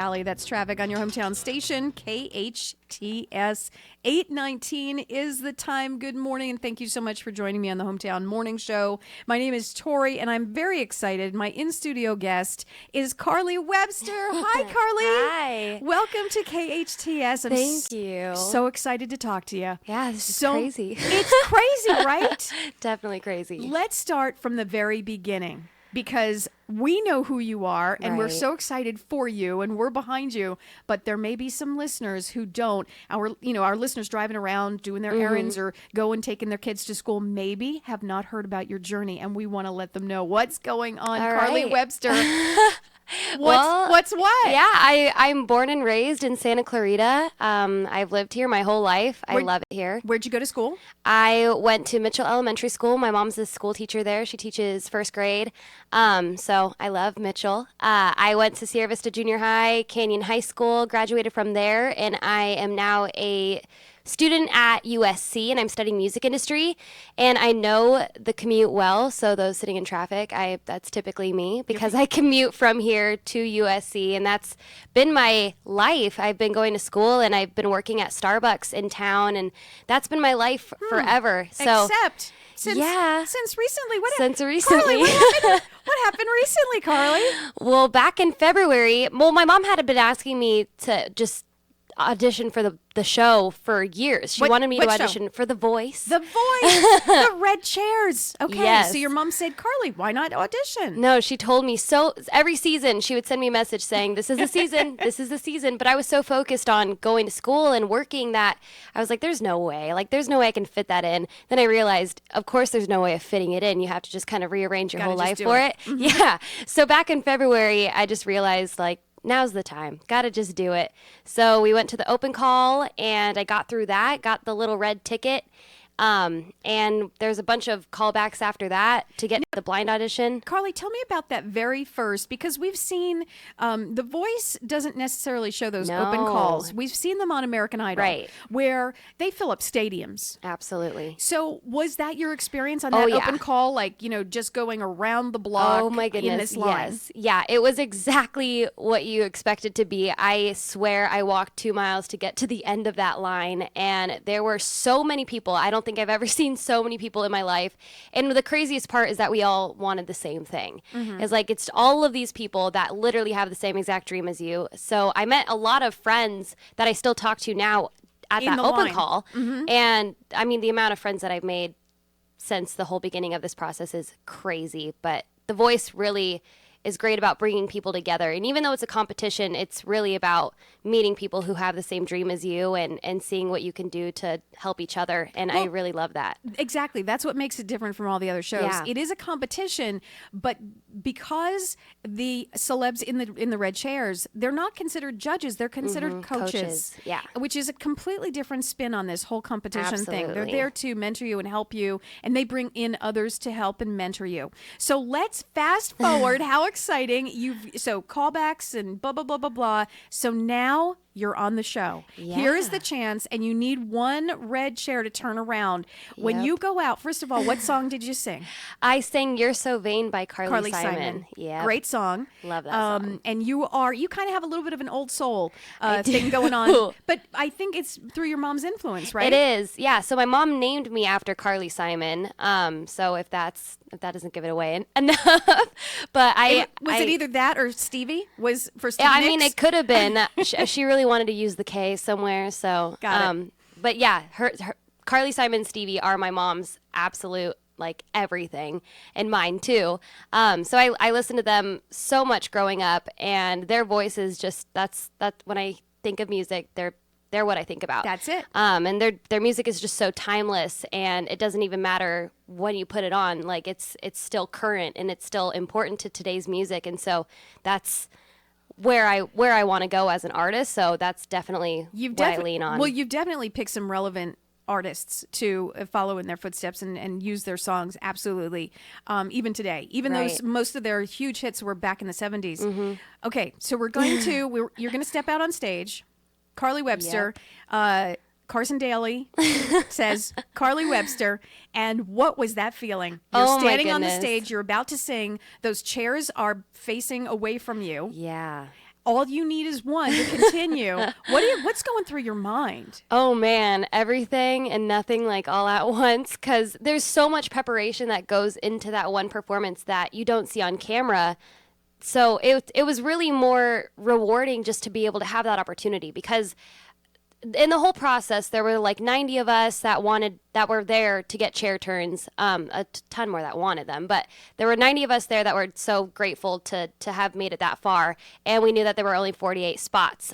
Valley. That's traffic on your hometown station, KHTS. 8:19 is the time. Good morning, and thank you so much for joining me on the Hometown Morning Show. My name is Tori, and I'm very excited. My in-studio guest is Karli Webster. Hi, Karli. Hi. Welcome to KHTS. Thank you. So excited to talk to you. Yeah, this is crazy. It's crazy, right? Definitely crazy. Let's start from the very beginning, because we know who you are and we're so excited for you and we're behind you, but there may be some listeners who don't. Our listeners driving around doing their errands or going taking their kids to school maybe have not heard about your journey, and we want to let them know what's going on. All Karli right. Webster. What's what? Yeah, I'm born and raised in Santa Clarita. I've lived here my whole life. I love it here. Where'd you go to school? I went to Mitchell Elementary School. My mom's a school teacher there. She teaches first grade. So I love Mitchell. I went to Sierra Vista Junior High, Canyon High School, graduated from there, and I am now a student at USC, and I'm studying music industry, and I know the commute well. So those sitting in traffic, that's typically me, because I commute from here to USC, and that's been my life. I've been going to school and I've been working at Starbucks in town, and that's been my life forever. So Except since recently. Since recently. Karli, what happened recently, Karli? Well, back in February, my mom had been asking me to just audition for the show for years. She wanted me to audition for The Voice. The Voice, the red chairs. Okay, yes. So your mom said, Karli, why not audition? No, she told me so. Every season, she would send me a message saying, this is the season, this is the season. But I was so focused on going to school and working that I was like, there's no way. There's no way I can fit that in. Then I realized, of course, there's no way of fitting it in. You have to just kind of rearrange your whole life for it. Mm-hmm. Yeah. So back in February, I just realized, now's the time. Gotta just do it. So we went to the open call, and I got through that, got the little red ticket. And there's a bunch of callbacks after that to get the blind audition. Karli, tell me about that very first, because we've seen The Voice doesn't necessarily show those open calls. We've seen them on American Idol, where they fill up stadiums. Absolutely. So was that your experience on that open call? Just going around the block oh my goodness, in this line? Yes. Yeah, it was exactly what you expect it to be. I swear I walked 2 miles to get to the end of that line, and there were so many people. I don't think I've ever seen so many people in my life. And the craziest part is that we all wanted the same thing. Mm-hmm. It's all of these people that literally have the same exact dream as you. So I met a lot of friends that I still talk to now at that open call. Mm-hmm. And I mean, the amount of friends that I've made since the whole beginning of this process is crazy. But The Voice really is great about bringing people together. And even though it's a competition, it's really about meeting people who have the same dream as you and seeing what you can do to help each other. And I really love that. Exactly. That's what makes it different from all the other shows. Yeah. It is a competition, but because the celebs in the red chairs, they're not considered judges. They're considered coaches. Yeah. Which is a completely different spin on this whole competition thing. They're there to mentor you and help you, and they bring in others to help and mentor you. So let's fast forward. How exciting. So callbacks and blah, blah, blah, blah, blah. So now you're on the show. Yeah. Here is the chance, and you need one red chair to turn around. When you go out, first of all, what song did you sing? I sang You're So Vain by Karli Simon. Yeah. Great song. Love that song. And you kind of have a little bit of an old soul thing going on. But I think it's through your mom's influence, right? It is. Yeah. So my mom named me after Karli Simon. So if that doesn't give it away enough. But was it either that or Stevie? Was for Stevie? Yeah, I mean, it could have been. She really wanted to use the K somewhere. So, got it. But yeah, her Karli Simon, Stevie are my mom's absolute everything, and mine too. So I listened to them so much growing up, and their voices that's when I think of music, they're what I think about. That's it. And their music is just so timeless, and it doesn't even matter when you put it on. It's still current, and it's still important to today's music, and so that's where I want to go as an artist. So that's definitely what I lean on. Well, you've definitely picked some relevant artists to follow in their footsteps and use their songs, absolutely, even today, even though most of their huge hits were back in the 70s. Mm-hmm. Okay, so you're going to step out on stage. Karli Webster, Carson Daly says Karli Webster, and what was that feeling? You're standing on the stage, you're about to sing, those chairs are facing away from you. Yeah. All you need is one to continue. What's going through your mind? Oh man, everything and nothing like all at once, because there's so much preparation that goes into that one performance that you don't see on camera. So it was really more rewarding just to be able to have that opportunity, because in the whole process, there were like 90 of us that were there to get chair turns. A ton more that wanted them, but there were 90 of us there that were so grateful to have made it that far. And we knew that there were only 48 spots.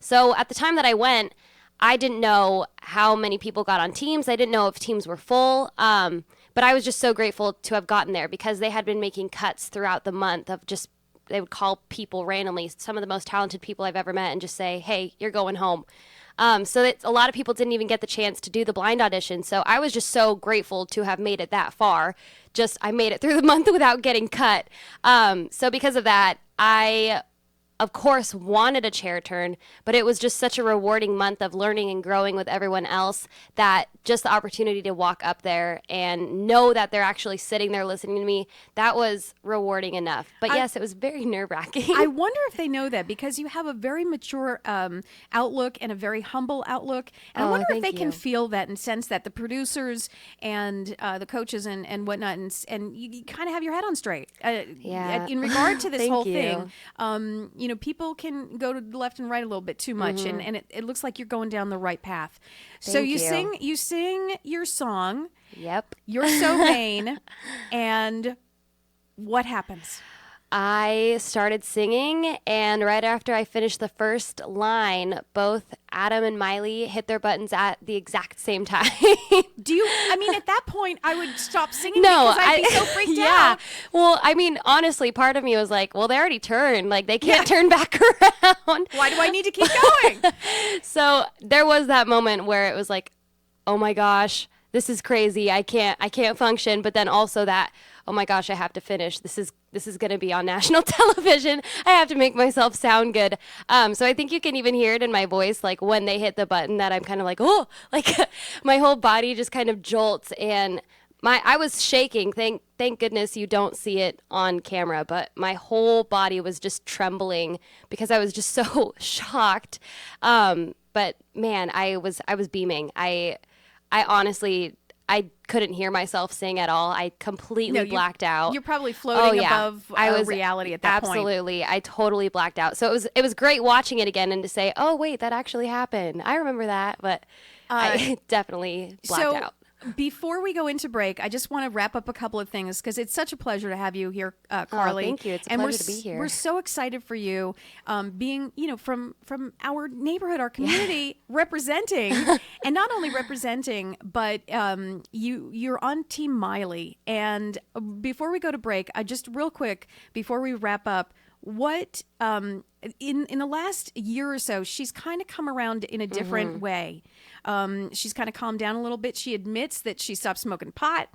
So at the time that I went, I didn't know how many people got on teams. I didn't know if teams were full. But I was just so grateful to have gotten there, because they had been making cuts throughout the month of just, they would call people randomly, some of the most talented people I've ever met, and just say, hey, you're going home. So that a lot of people didn't even get the chance to do the blind audition. So I was just so grateful to have made it that far. I made it through the month without getting cut. So because of that, I, of course, wanted a chair turn, but it was just such a rewarding month of learning and growing with everyone else, that just the opportunity to walk up there and know that they're actually sitting there listening to me, that was rewarding enough. But yes, it was very nerve-wracking. I wonder if they know that, because you have a very mature outlook and a very humble outlook. And I wonder if they can feel that and sense that, the producers and the coaches and whatnot, and you kind of have your head on straight. In regard to this whole thing, people can go to the left and right a little bit too much, and it looks like you're going down the right path. So you sing your song. Yep. You're so vain. And what happens? I started singing, and right after I finished the first line, both Adam and Miley hit their buttons at the exact same time. At that point, I would stop singing because I'd be so freaked out. Well, honestly, part of me was like, well, they already turned. Like, they can't turn back around. Why do I need to keep going? So there was that moment where it was like, oh my gosh, this is crazy. I can't function. But then also that, oh my gosh, I have to finish. This is going to be on national television. I have to make myself sound good. So I think you can even hear it in my voice, like when they hit the button, that I'm kind of like, oh, like my whole body just kind of jolts, and I was shaking. Thank goodness you don't see it on camera, but my whole body was just trembling because I was just so shocked. But man, I was beaming. I honestly, I couldn't hear myself sing at all. I completely blacked out. You're probably floating above reality at that point. Absolutely. I totally blacked out. So it was great watching it again and to say, oh, wait, that actually happened. I remember that, but I definitely blacked out. Before we go into break, I just want to wrap up a couple of things, because it's such a pleasure to have you here, Karli. Oh, thank you. It's a pleasure to be here. We're so excited for you, being, from our neighborhood, our community, representing, and not only representing, but you're on Team Miley. And before we go to break, just real quick, before we wrap up, what in the last year or so, she's kind of come around in a different way. She's kind of calmed down a little bit. She admits that she stopped smoking pot,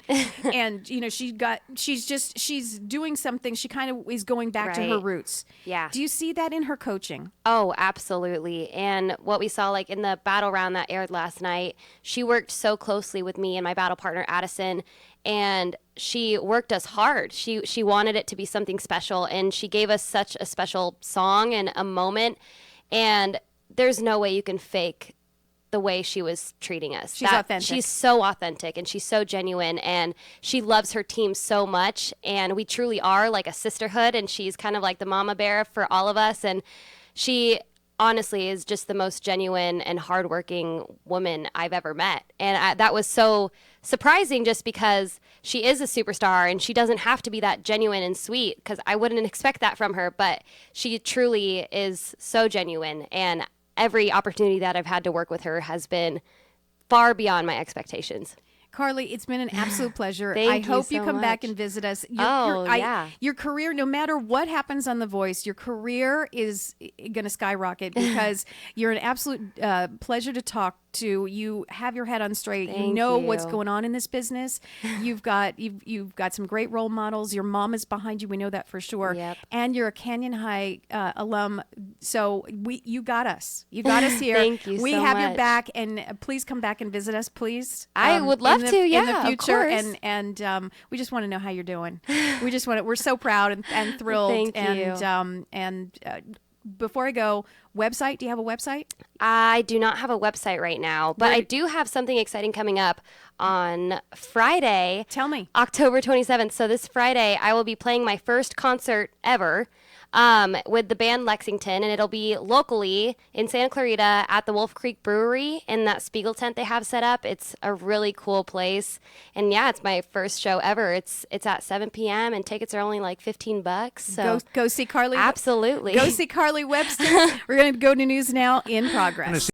and she's doing something. She kind of is going back to her roots. Yeah. Do you see that in her coaching? Oh, absolutely. And what we saw, like in the battle round that aired last night, she worked so closely with me and my battle partner Addison, and she worked us hard. She wanted it to be something special, and she gave us such a special song and a moment. And there's no way you can fake the way she was treating us. She's authentic. She's so authentic, and she's so genuine, and she loves her team so much, and we truly are like a sisterhood, and she's kind of like the mama bear for all of us, and she honestly is just the most genuine and hardworking woman I've ever met. And that was so surprising, just because she is a superstar and she doesn't have to be that genuine and sweet, because I wouldn't expect that from her, but she truly is so genuine. And every opportunity that I've had to work with her has been far beyond my expectations. Karli, it's been an absolute pleasure. I hope you come back and visit us. Your career, no matter what happens on The Voice, your career is going to skyrocket, because you're an absolute pleasure to talk to. You have your head on straight. You know what's going on in this business. You've got some great role models. Your mom is behind you. We know that for sure. Yep. And you're a Canyon High alum. So you got us. You got us here. Thank you we so have much. your back, and please come back and visit us, please. I would love to. Yeah, in the future. of course. And we just want to know how you're doing. We're so proud and thrilled. Thank you. And before I go, website, do you have a website? I do not have a website right now, but I do have something exciting coming up on Friday. Tell me. October 27th. So this Friday, I will be playing my first concert ever with the band Lexington, and it'll be locally in Santa Clarita at the Wolf Creek Brewery in that Spiegel tent they have set up. It's a really cool place, and yeah, it's my first show ever. It's at 7 p.m. and tickets are only like $15. So go see Karli. Absolutely. Go see Karli Webster. We're going to go to news now in progress.